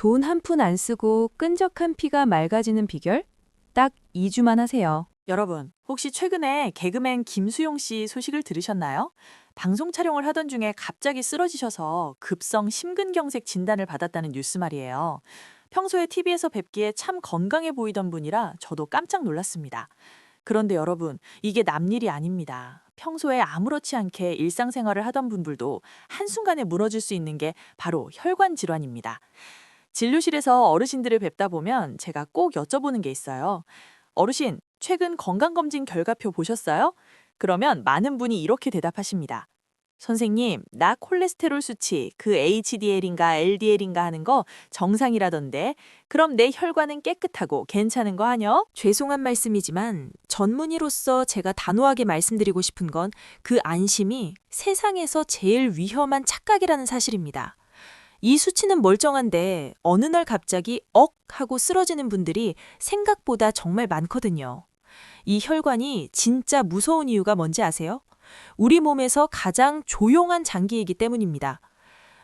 돈 한 푼 안 쓰고 끈적한 피가 맑아지는 비결? 딱 2주만 하세요. 여러분, 혹시 최근에 개그맨 김수용 씨 소식을 들으셨나요? 방송 촬영을 하던 중에 갑자기 쓰러지셔서 급성 심근경색 진단을 받았다는 뉴스 말이에요. 평소에 TV에서 뵙기에 참 건강해 보이던 분이라 저도 깜짝 놀랐습니다. 그런데 여러분, 이게 남일이 아닙니다. 평소에 아무렇지 않게 일상생활을 하던 분들도 한순간에 무너질 수 있는 게 바로 혈관 질환입니다. 진료실에서 어르신들을 뵙다 보면 제가 꼭 여쭤보는 게 있어요. 어르신, 최근 건강검진 결과표 보셨어요? 그러면 많은 분이 이렇게 대답하십니다. 선생님, 나 콜레스테롤 수치, 그 HDL인가 LDL인가 하는 거 정상이라던데, 그럼 내 혈관은 깨끗하고 괜찮은 거 아뇨? 죄송한 말씀이지만 전문의로서 제가 단호하게 말씀드리고 싶은 건 그 안심이 세상에서 제일 위험한 착각이라는 사실입니다. 이 수치는 멀쩡한데 어느 날 갑자기 억 하고 쓰러지는 분들이 생각보다 정말 많거든요. 이 혈관이 진짜 무서운 이유가 뭔지 아세요? 우리 몸에서 가장 조용한 장기이기 때문입니다.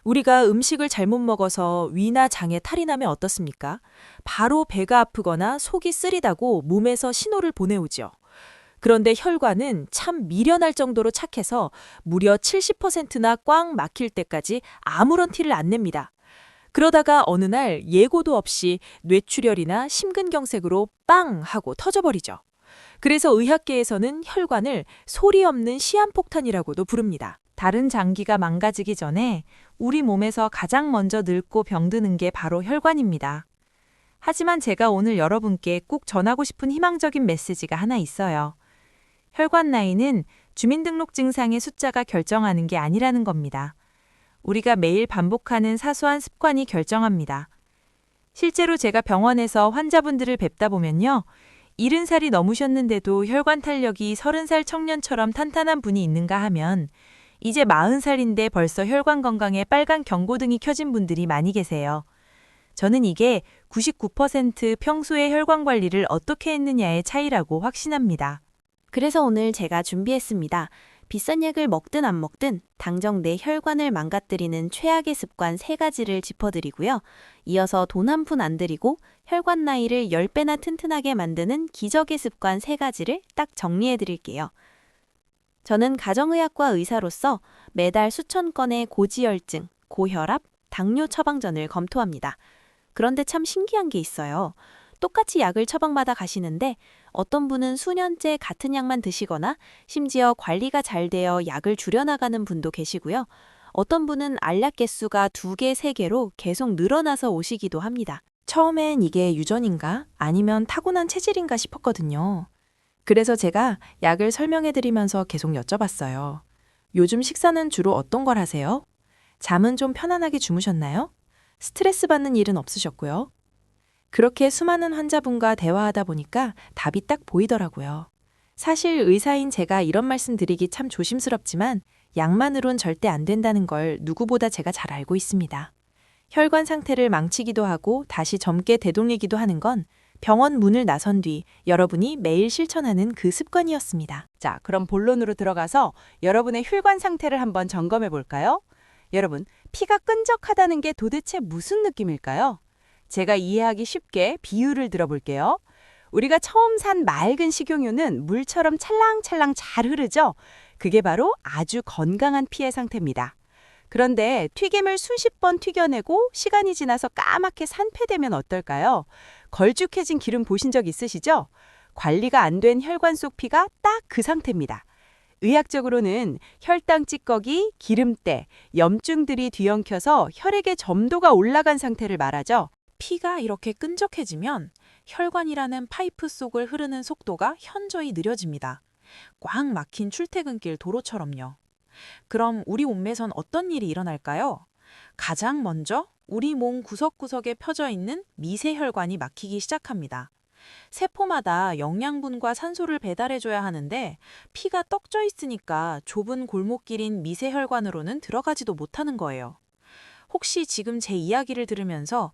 우리가 음식을 잘못 먹어서 위나 장에 탈이 나면 어떻습니까? 바로 배가 아프거나 속이 쓰리다고 몸에서 신호를 보내오죠. 그런데 혈관은 참 미련할 정도로 착해서 무려 70%나 꽉 막힐 때까지 아무런 티를 안 냅니다. 그러다가 어느 날 예고도 없이 뇌출혈이나 심근경색으로 빵 하고 터져버리죠. 그래서 의학계에서는 혈관을 소리 없는 시한폭탄이라고도 부릅니다. 다른 장기가 망가지기 전에 우리 몸에서 가장 먼저 늙고 병드는 게 바로 혈관입니다. 하지만 제가 오늘 여러분께 꼭 전하고 싶은 희망적인 메시지가 하나 있어요. 혈관 나이는 주민등록증상의 숫자가 결정하는 게 아니라는 겁니다. 우리가 매일 반복하는 사소한 습관이 결정합니다. 실제로 제가 병원에서 환자분들을 뵙다 보면요. 70살이 넘으셨는데도 혈관 탄력이 30살 청년처럼 탄탄한 분이 있는가 하면 이제 40살인데 벌써 혈관 건강에 빨간 경고등이 켜진 분들이 많이 계세요. 저는 이게 99% 평소에 혈관 관리를 어떻게 했느냐의 차이라고 확신합니다. 그래서 오늘 제가 준비했습니다. 비싼 약을 먹든 안 먹든 당장 내 혈관을 망가뜨리는 최악의 습관 3가지를 짚어드리고요. 이어서 돈 한 푼 안 들이고 혈관 나이를 10배나 튼튼하게 만드는 기적의 습관 3가지를 딱 정리해드릴게요. 저는 가정의학과 의사로서 매달 수천 건의 고지혈증, 고혈압, 당뇨 처방전을 검토합니다. 그런데 참 신기한 게 있어요. 똑같이 약을 처방받아 가시는데 어떤 분은 수년째 같은 약만 드시거나 심지어 관리가 잘 되어 약을 줄여나가는 분도 계시고요. 어떤 분은 알약 개수가 2개, 3개로 계속 늘어나서 오시기도 합니다. 처음엔 이게 유전인가? 아니면 타고난 체질인가 싶었거든요. 그래서 제가 약을 설명해드리면서 계속 여쭤봤어요. 요즘 식사는 주로 어떤 걸 하세요? 잠은 좀 편안하게 주무셨나요? 스트레스 받는 일은 없으셨고요. 그렇게 수많은 환자분과 대화하다 보니까 답이 딱 보이더라고요. 사실 의사인 제가 이런 말씀 드리기 참 조심스럽지만 약만으론 절대 안 된다는 걸 누구보다 제가 잘 알고 있습니다. 혈관 상태를 망치기도 하고 다시 젊게 되돌리기도 하는 건 병원 문을 나선 뒤 여러분이 매일 실천하는 그 습관이었습니다. 자, 그럼 본론으로 들어가서 여러분의 혈관 상태를 한번 점검해 볼까요? 여러분, 피가 끈적하다는 게 도대체 무슨 느낌일까요? 제가 이해하기 쉽게 비유를 들어볼게요. 우리가 처음 산 맑은 식용유는 물처럼 찰랑찰랑 잘 흐르죠? 그게 바로 아주 건강한 피의 상태입니다. 그런데 튀김을 수십 번 튀겨내고 시간이 지나서 까맣게 산패되면 어떨까요? 걸쭉해진 기름 보신 적 있으시죠? 관리가 안 된 혈관 속 피가 딱 그 상태입니다. 의학적으로는 혈당 찌꺼기, 기름때, 염증들이 뒤엉켜서 혈액의 점도가 올라간 상태를 말하죠. 피가 이렇게 끈적해지면 혈관이라는 파이프 속을 흐르는 속도가 현저히 느려집니다. 꽉 막힌 출퇴근길 도로처럼요. 그럼 우리 몸에선 어떤 일이 일어날까요? 가장 먼저 우리 몸 구석구석에 펴져 있는 미세혈관이 막히기 시작합니다. 세포마다 영양분과 산소를 배달해줘야 하는데 피가 떡져 있으니까 좁은 골목길인 미세혈관으로는 들어가지도 못하는 거예요. 혹시 지금 제 이야기를 들으면서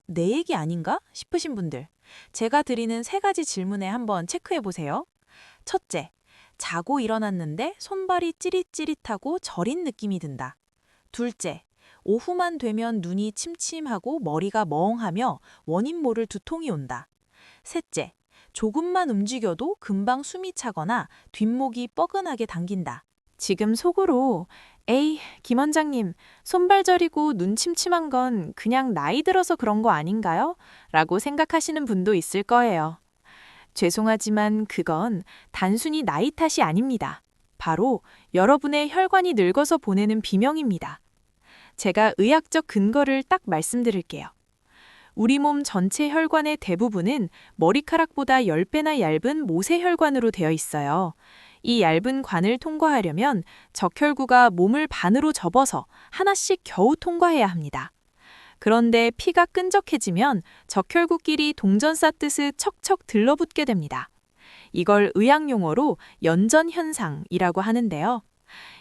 내 얘기 아닌가 싶으신 분들, 제가 드리는 3가지 질문에 한번 체크해 보세요. 첫째, 자고 일어났는데 손발이 찌릿찌릿하고 저린 느낌이 든다. 둘째, 오후만 되면 눈이 침침하고 머리가 멍하며 원인 모를 두통이 온다. 셋째, 조금만 움직여도 금방 숨이 차거나 뒷목이 뻐근하게 당긴다. 지금 속으로 에이, 김 원장님, 손발 저리고 눈 침침한 건 그냥 나이 들어서 그런 거 아닌가요? 라고 생각하시는 분도 있을 거예요. 죄송하지만 그건 단순히 나이 탓이 아닙니다. 바로 여러분의 혈관이 늙어서 보내는 비명입니다. 제가 의학적 근거를 딱 말씀드릴게요. 우리 몸 전체 혈관의 대부분은 머리카락보다 10배나 얇은 모세혈관으로 되어 있어요. 이 얇은 관을 통과하려면 적혈구가 몸을 반으로 접어서 하나씩 겨우 통과해야 합니다. 그런데 피가 끈적해지면 적혈구끼리 동전 쌓듯이 척척 들러붙게 됩니다. 이걸 의학용어로 연전현상이라고 하는데요.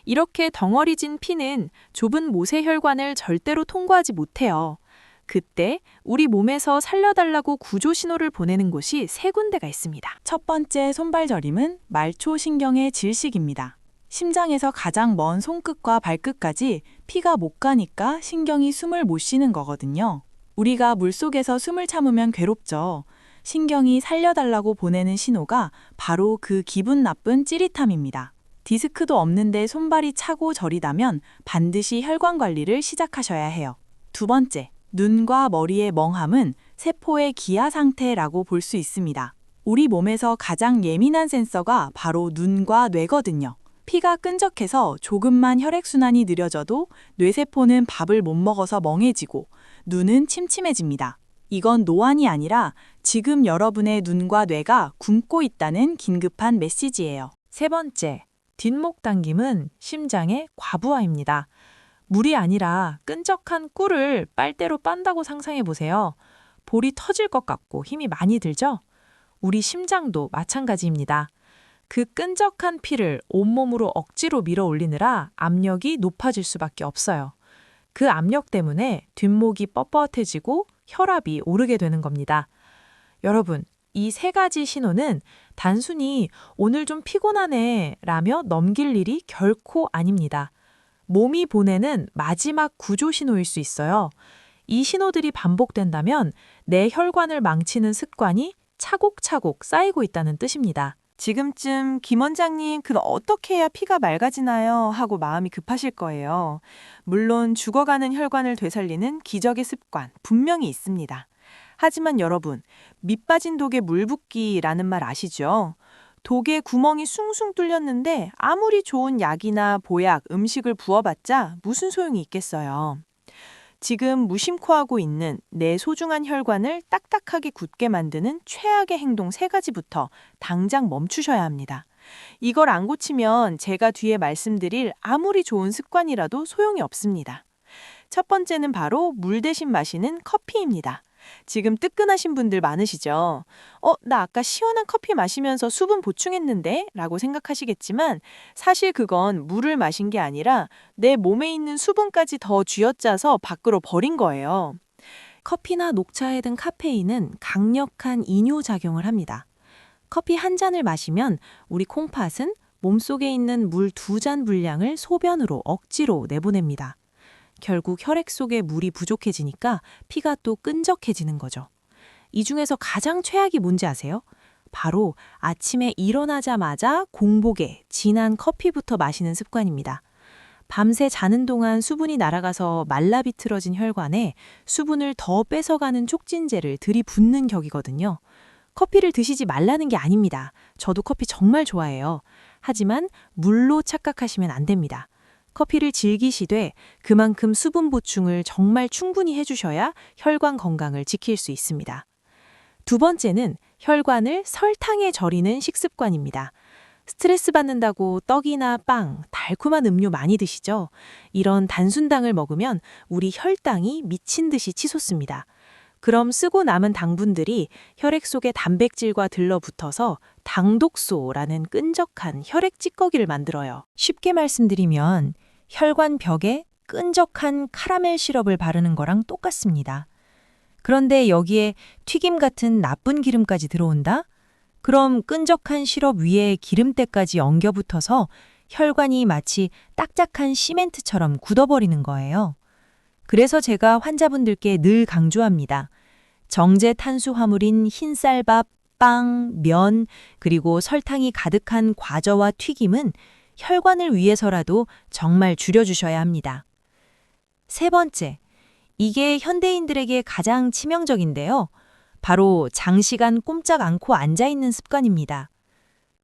이렇게 덩어리진 피는 좁은 모세혈관을 절대로 통과하지 못해요. 그때 우리 몸에서 살려달라고 구조 신호를 보내는 곳이 세 군데가 있습니다. 첫 번째 손발 저림은 말초신경의 질식입니다. 심장에서 가장 먼 손끝과 발끝까지 피가 못 가니까 신경이 숨을 못 쉬는 거거든요. 우리가 물속에서 숨을 참으면 괴롭죠. 신경이 살려달라고 보내는 신호가 바로 그 기분 나쁜 찌릿함입니다. 디스크도 없는데 손발이 차고 저리다면 반드시 혈관 관리를 시작하셔야 해요. 두 번째, 눈과 머리의 멍함은 세포의 기아 상태라고 볼 수 있습니다. 우리 몸에서 가장 예민한 센서가 바로 눈과 뇌거든요. 피가 끈적해서 조금만 혈액순환이 느려져도 뇌세포는 밥을 못 먹어서 멍해지고 눈은 침침해집니다. 이건 노안이 아니라 지금 여러분의 눈과 뇌가 굶고 있다는 긴급한 메시지예요. 세 번째, 뒷목 당김은 심장의 과부하입니다. 물이 아니라 끈적한 꿀을 빨대로 빤다고 상상해 보세요. 볼이 터질 것 같고 힘이 많이 들죠? 우리 심장도 마찬가지입니다. 그 끈적한 피를 온몸으로 억지로 밀어 올리느라 압력이 높아질 수밖에 없어요. 그 압력 때문에 뒷목이 뻣뻣해지고 혈압이 오르게 되는 겁니다. 여러분, 이 세 가지 신호는 단순히 오늘 좀 피곤하네 라며 넘길 일이 결코 아닙니다. 몸이 보내는 마지막 구조 신호일 수 있어요. 이 신호들이 반복된다면 내 혈관을 망치는 습관이 차곡차곡 쌓이고 있다는 뜻입니다. 지금쯤 김 원장님, 그럼 어떻게 해야 피가 맑아지나요? 하고 마음이 급하실 거예요. 물론 죽어가는 혈관을 되살리는 기적의 습관 분명히 있습니다. 하지만 여러분, 밑 빠진 독에 물 붓기라는 말 아시죠? 독에 구멍이 숭숭 뚫렸는데 아무리 좋은 약이나 보약, 음식을 부어봤자 무슨 소용이 있겠어요. 지금 무심코 하고 있는 내 소중한 혈관을 딱딱하게 굳게 만드는 최악의 행동 3가지부터 당장 멈추셔야 합니다. 이걸 안 고치면 제가 뒤에 말씀드릴 아무리 좋은 습관이라도 소용이 없습니다. 첫 번째는 바로 물 대신 마시는 커피입니다. 지금 뜨끈하신 분들 많으시죠? 나 아까 시원한 커피 마시면서 수분 보충했는데? 라고 생각하시겠지만 사실 그건 물을 마신 게 아니라 내 몸에 있는 수분까지 더 쥐어짜서 밖으로 버린 거예요. 커피나 녹차에 든 카페인은 강력한 이뇨작용을 합니다. 커피 한 잔을 마시면 우리 콩팥은 몸속에 있는 물 2잔 분량을 소변으로 억지로 내보냅니다. 결국 혈액 속에 물이 부족해지니까 피가 또 끈적해지는 거죠. 이 중에서 가장 최악이 뭔지 아세요? 바로 아침에 일어나자마자 공복에 진한 커피부터 마시는 습관입니다. 밤새 자는 동안 수분이 날아가서 말라 비틀어진 혈관에 수분을 더 뺏어가는 촉진제를 들이붓는 격이거든요. 커피를 드시지 말라는 게 아닙니다. 저도 커피 정말 좋아해요. 하지만 물로 착각하시면 안 됩니다. 커피를 즐기시되 그만큼 수분 보충을 정말 충분히 해주셔야 혈관 건강을 지킬 수 있습니다. 두 번째는 혈관을 설탕에 절이는 식습관입니다. 스트레스 받는다고 떡이나 빵, 달콤한 음료 많이 드시죠? 이런 단순당을 먹으면 우리 혈당이 미친 듯이 치솟습니다. 그럼 쓰고 남은 당분들이 혈액 속에 단백질과 들러붙어서 당독소라는 끈적한 혈액 찌꺼기를 만들어요. 쉽게 말씀드리면 혈관 벽에 끈적한 카라멜 시럽을 바르는 거랑 똑같습니다. 그런데 여기에 튀김 같은 나쁜 기름까지 들어온다? 그럼 끈적한 시럽 위에 기름때까지 엉겨붙어서 혈관이 마치 딱딱한 시멘트처럼 굳어버리는 거예요. 그래서 제가 환자분들께 늘 강조합니다. 정제 탄수화물인 흰쌀밥, 빵, 면, 그리고 설탕이 가득한 과저와 튀김은 혈관을 위해서라도 정말 줄여주셔야 합니다. 세 번째, 이게 현대인들에게 가장 치명적인데요. 바로 장시간 꼼짝 않고 앉아있는 습관입니다.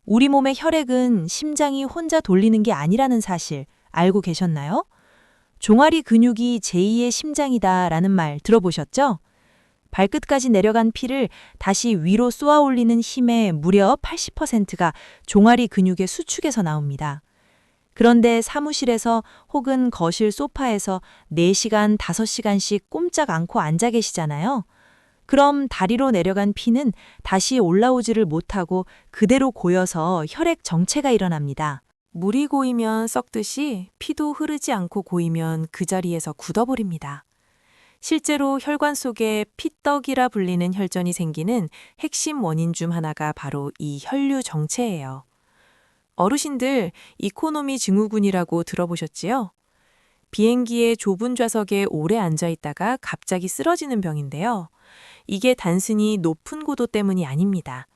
우리 몸의 혈액은 심장이 혼자 돌리는 게 아니라는 사실 알고 계셨나요? 종아리 근육이 제2의 심장이다라는 말 들어보셨죠? 발끝까지 내려간 피를 다시 위로 쏘아 올리는 힘의 무려 80%가 종아리 근육의 수축에서 나옵니다. 그런데 사무실에서 혹은 거실 소파에서 4시간, 5시간씩 꼼짝 않고 앉아 계시잖아요. 그럼 다리로 내려간 피는 다시 올라오지를 못하고 그대로 고여서 혈액 정체가 일어납니다. 물이 고이면 썩듯이 피도 흐르지 않고 고이면 그 자리에서 굳어버립니다. 실제로 혈관 속에 피떡이라 불리는 혈전이 생기는 핵심 원인 중 하나가 바로 이 혈류 정체예요. 어르신들 이코노미 증후군이라고 들어보셨지요? 비행기의 좁은 좌석에 오래 앉아 있다가 갑자기 쓰러지는 병인데요. 이게 단순히 높은 고도 때문이 아닙니다.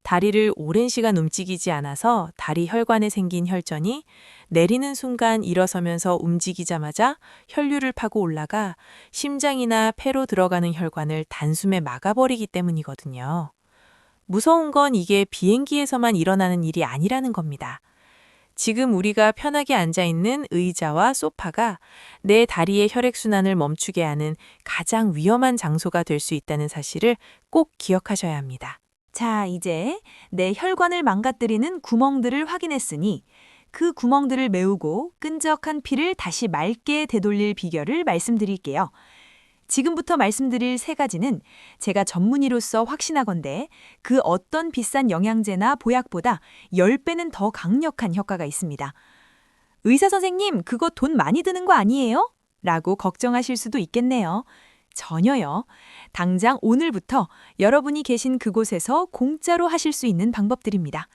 다리를 오랜 시간 움직이지 않아서 다리 혈관에 생긴 혈전이 내리는 순간 일어서면서 움직이자마자 혈류를 파고 올라가 심장이나 폐로 들어가는 혈관을 단숨에 막아버리기 때문이거든요. 무서운 건 이게 비행기에서만 일어나는 일이 아니라는 겁니다. 지금 우리가 편하게 앉아있는 의자와 소파가 내 다리의 혈액순환을 멈추게 하는 가장 위험한 장소가 될 수 있다는 사실을 꼭 기억하셔야 합니다. 자, 이제 내 혈관을 망가뜨리는 구멍들을 확인했으니 그 구멍들을 메우고 끈적한 피를 다시 맑게 되돌릴 비결을 말씀드릴게요. 지금부터 말씀드릴 3가지는 제가 전문의로서 확신하건대 그 어떤 비싼 영양제나 보약보다 10배는 더 강력한 효과가 있습니다. 의사 선생님, 그거 돈 많이 드는 거 아니에요? 라고 걱정하실 수도 있겠네요. 전혀요. 당장 오늘부터 여러분이 계신 그곳에서 공짜로 하실 수 있는 방법들입니다.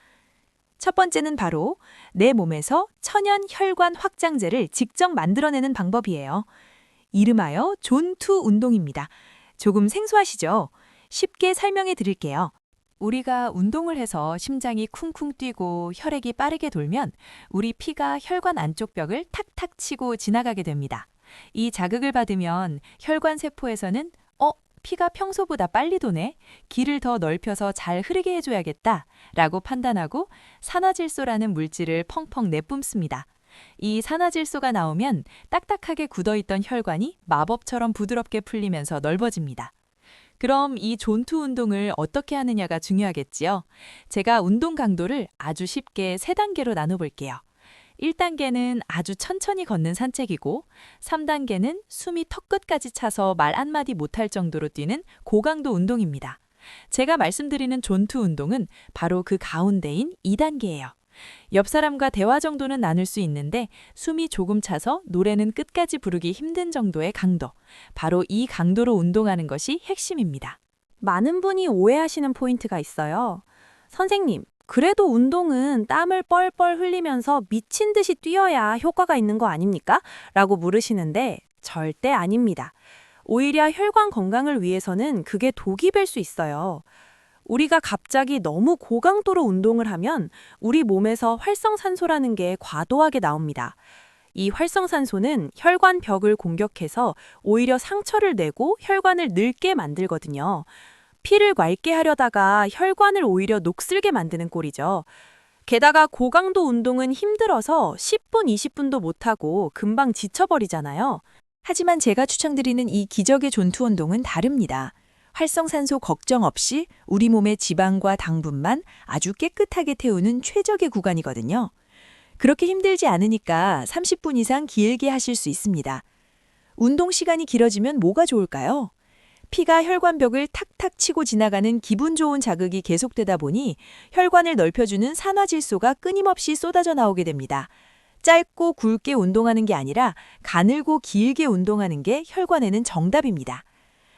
첫 번째는 바로 내 몸에서 천연 혈관 확장제를 직접 만들어내는 방법이에요. 이름하여 존투 운동입니다. 조금 생소하시죠? 쉽게 설명해 드릴게요. 우리가 운동을 해서 심장이 쿵쿵 뛰고 혈액이 빠르게 돌면 우리 피가 혈관 안쪽 벽을 탁탁 치고 지나가게 됩니다. 이 자극을 받으면 혈관 세포에서는 피가 평소보다 빨리 도네. 길을 더 넓혀서 잘 흐르게 해줘야겠다 라고 판단하고 산화질소라는 물질을 펑펑 내뿜습니다. 이 산화질소가 나오면 딱딱하게 굳어있던 혈관이 마법처럼 부드럽게 풀리면서 넓어집니다. 그럼 이 존투 운동을 어떻게 하느냐가 중요하겠지요. 제가 운동 강도를 아주 쉽게 3단계로 나눠볼게요. 1단계는 아주 천천히 걷는 산책이고 3단계는 숨이 턱끝까지 차서 말 한마디 못할 정도로 뛰는 고강도 운동입니다. 제가 말씀드리는 존투 운동은 바로 그 가운데인 2단계예요. 옆 사람과 대화 정도는 나눌 수 있는데 숨이 조금 차서 노래는 끝까지 부르기 힘든 정도의 강도. 바로 이 강도로 운동하는 것이 핵심입니다. 많은 분이 오해하시는 포인트가 있어요. 선생님, 그래도 운동은 땀을 뻘뻘 흘리면서 미친 듯이 뛰어야 효과가 있는 거 아닙니까? 라고 물으시는데 절대 아닙니다. 오히려 혈관 건강을 위해서는 그게 독이 될 수 있어요. 우리가 갑자기 너무 고강도로 운동을 하면 우리 몸에서 활성산소라는 게 과도하게 나옵니다. 이 활성산소는 혈관 벽을 공격해서 오히려 상처를 내고 혈관을 늙게 만들거든요. 피를 맑게 하려다가 혈관을 오히려 녹슬게 만드는 꼴이죠. 게다가 고강도 운동은 힘들어서 10분, 20분도 못하고 금방 지쳐버리잖아요. 하지만 제가 추천드리는 이 기적의 존투 운동은 다릅니다. 활성산소 걱정 없이 우리 몸의 지방과 당분만 아주 깨끗하게 태우는 최적의 구간이거든요. 그렇게 힘들지 않으니까 30분 이상 길게 하실 수 있습니다. 운동 시간이 길어지면 뭐가 좋을까요? 피가 혈관벽을 탁탁 치고 지나가는 기분 좋은 자극이 계속되다 보니 혈관을 넓혀주는 산화질소가 끊임없이 쏟아져 나오게 됩니다. 짧고 굵게 운동하는 게 아니라 가늘고 길게 운동하는 게 혈관에는 정답입니다.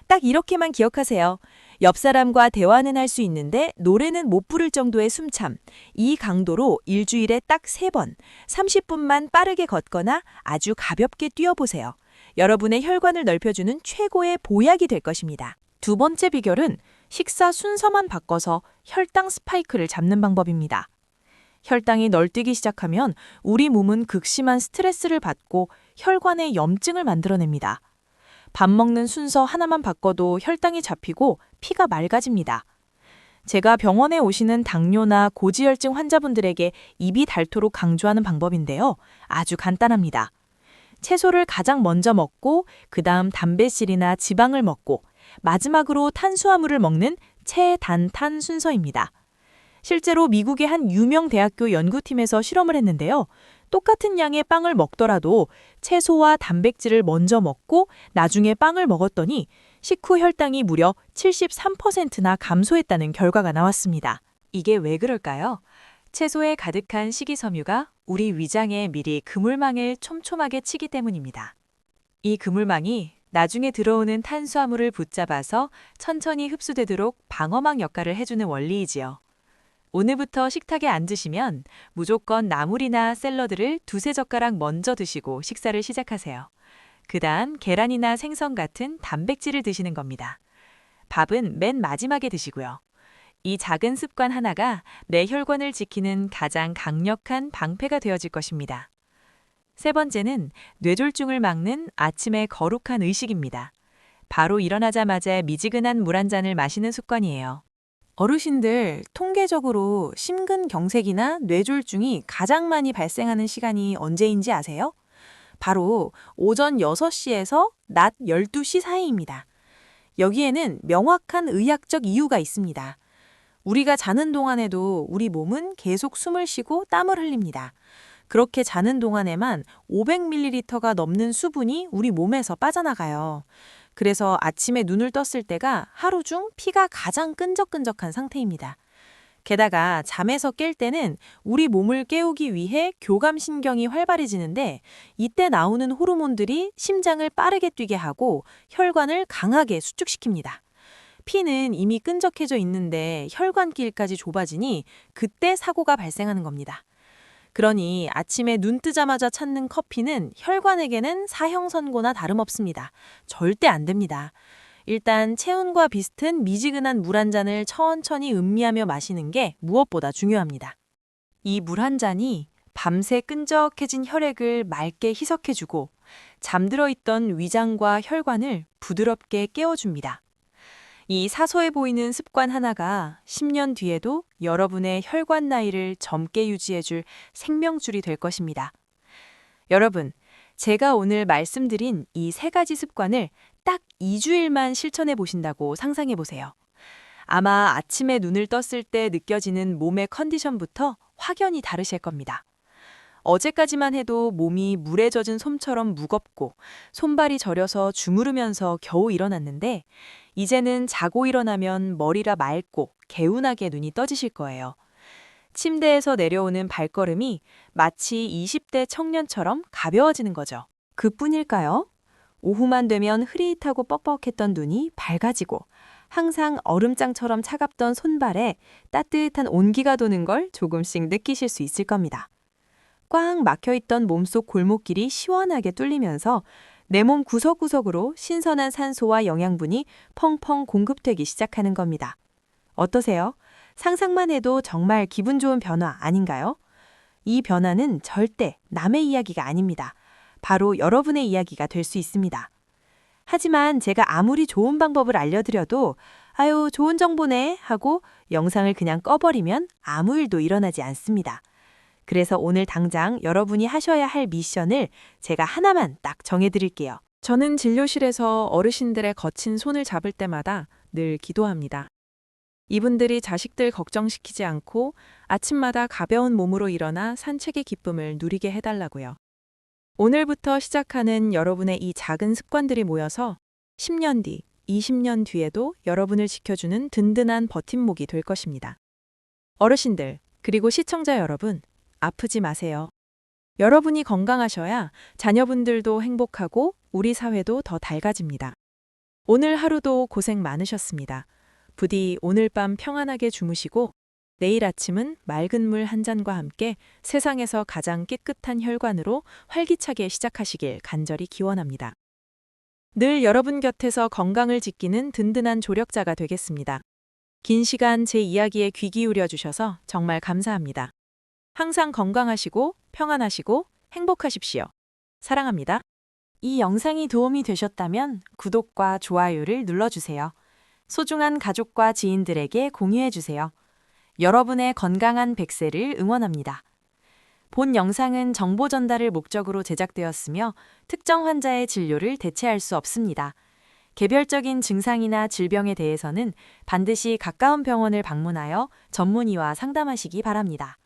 딱 이렇게만 기억하세요. 옆 사람과 대화는 할 수 있는데 노래는 못 부를 정도의 숨참. 이 강도로 일주일에 딱 3번, 30분만 빠르게 걷거나 아주 가볍게 뛰어보세요. 여러분의 혈관을 넓혀주는 최고의 보약이 될 것입니다. 두 번째 비결은 식사 순서만 바꿔서 혈당 스파이크를 잡는 방법입니다. 혈당이 널뛰기 시작하면 우리 몸은 극심한 스트레스를 받고 혈관에 염증을 만들어냅니다. 밥 먹는 순서 하나만 바꿔도 혈당이 잡히고 피가 맑아집니다. 제가 병원에 오시는 당뇨나 고지혈증 환자분들에게 입이 닳도록 강조하는 방법인데요. 아주 간단합니다. 채소를 가장 먼저 먹고 그다음 단백질이나 지방을 먹고 마지막으로 탄수화물을 먹는 최단탄 순서입니다. 실제로 미국의 한 유명 대학교 연구팀에서 실험을 했는데요. 똑같은 양의 빵을 먹더라도 채소와 단백질을 먼저 먹고 나중에 빵을 먹었더니 식후 혈당이 무려 73%나 감소했다는 결과가 나왔습니다. 이게 왜 그럴까요? 채소에 가득한 식이섬유가 우리 위장에 미리 그물망을 촘촘하게 치기 때문입니다. 이 그물망이 나중에 들어오는 탄수화물을 붙잡아서 천천히 흡수되도록 방어막 역할을 해주는 원리이지요. 오늘부터 식탁에 앉으시면 무조건 나물이나 샐러드를 두세 젓가락 먼저 드시고 식사를 시작하세요. 그다음 계란이나 생선 같은 단백질을 드시는 겁니다. 밥은 맨 마지막에 드시고요. 이 작은 습관 하나가 내 혈관을 지키는 가장 강력한 방패가 되어질 것입니다. 세 번째는 뇌졸중을 막는 아침의 거룩한 의식입니다. 바로 일어나자마자 미지근한 물 한 잔을 마시는 습관이에요. 어르신들 통계적으로 심근경색이나 뇌졸중이 가장 많이 발생하는 시간이 언제인지 아세요? 바로 오전 6시에서 낮 12시 사이입니다. 여기에는 명확한 의학적 이유가 있습니다. 우리가 자는 동안에도 우리 몸은 계속 숨을 쉬고 땀을 흘립니다. 그렇게 자는 동안에만 500ml가 넘는 수분이 우리 몸에서 빠져나가요. 그래서 아침에 눈을 떴을 때가 하루 중 피가 가장 끈적끈적한 상태입니다. 게다가 잠에서 깰 때는 우리 몸을 깨우기 위해 교감신경이 활발해지는데 이때 나오는 호르몬들이 심장을 빠르게 뛰게 하고 혈관을 강하게 수축시킵니다. 피는 이미 끈적해져 있는데 혈관길까지 좁아지니 그때 사고가 발생하는 겁니다. 그러니 아침에 눈 뜨자마자 찾는 커피는 혈관에게는 사형선고나 다름없습니다. 절대 안 됩니다. 일단 체온과 비슷한 미지근한 물 한 잔을 천천히 음미하며 마시는 게 무엇보다 중요합니다. 이 물 한 잔이 밤새 끈적해진 혈액을 맑게 희석해주고 잠들어 있던 위장과 혈관을 부드럽게 깨워줍니다. 이 사소해 보이는 습관 하나가 10년 뒤에도 여러분의 혈관 나이를 젊게 유지해줄 생명줄이 될 것입니다. 여러분, 제가 오늘 말씀드린 이 세 가지 습관을 딱 2주일만 실천해 보신다고 상상해 보세요. 아마 아침에 눈을 떴을 때 느껴지는 몸의 컨디션부터 확연히 다르실 겁니다. 어제까지만 해도 몸이 물에 젖은 솜처럼 무겁고 손발이 저려서 주무르면서 겨우 일어났는데 이제는 자고 일어나면 머리가 맑고 개운하게 눈이 떠지실 거예요. 침대에서 내려오는 발걸음이 마치 20대 청년처럼 가벼워지는 거죠. 그뿐일까요? 오후만 되면 흐릿하고 뻑뻑했던 눈이 밝아지고 항상 얼음장처럼 차갑던 손발에 따뜻한 온기가 도는 걸 조금씩 느끼실 수 있을 겁니다. 꽉 막혀있던 몸속 골목길이 시원하게 뚫리면서 내 몸 구석구석으로 신선한 산소와 영양분이 펑펑 공급되기 시작하는 겁니다. 어떠세요? 상상만 해도 정말 기분 좋은 변화 아닌가요? 이 변화는 절대 남의 이야기가 아닙니다. 바로 여러분의 이야기가 될 수 있습니다. 하지만 제가 아무리 좋은 방법을 알려드려도 아유, 좋은 정보네 하고 영상을 그냥 꺼버리면 아무 일도 일어나지 않습니다. 그래서 오늘 당장 여러분이 하셔야 할 미션을 제가 하나만 딱 정해드릴게요. 저는 진료실에서 어르신들의 거친 손을 잡을 때마다 늘 기도합니다. 이분들이 자식들 걱정시키지 않고 아침마다 가벼운 몸으로 일어나 산책의 기쁨을 누리게 해달라고요. 오늘부터 시작하는 여러분의 이 작은 습관들이 모여서 10년 뒤, 20년 뒤에도 여러분을 지켜주는 든든한 버팀목이 될 것입니다. 어르신들, 그리고 시청자 여러분, 아프지 마세요. 여러분이 건강하셔야 자녀분들도 행복하고 우리 사회도 더 밝아집니다. 오늘 하루도 고생 많으셨습니다. 부디 오늘 밤 평안하게 주무시고 내일 아침은 맑은 물 한 잔과 함께 세상에서 가장 깨끗한 혈관으로 활기차게 시작하시길 간절히 기원합니다. 늘 여러분 곁에서 건강을 지키는 든든한 조력자가 되겠습니다. 긴 시간 제 이야기에 귀 기울여 주셔서 정말 감사합니다. 항상 건강하시고 평안하시고 행복하십시오. 사랑합니다. 이 영상이 도움이 되셨다면 구독과 좋아요를 눌러주세요. 소중한 가족과 지인들에게 공유해주세요. 여러분의 건강한 100세를 응원합니다. 본 영상은 정보 전달을 목적으로 제작되었으며 특정 환자의 진료를 대체할 수 없습니다. 개별적인 증상이나 질병에 대해서는 반드시 가까운 병원을 방문하여 전문의와 상담하시기 바랍니다.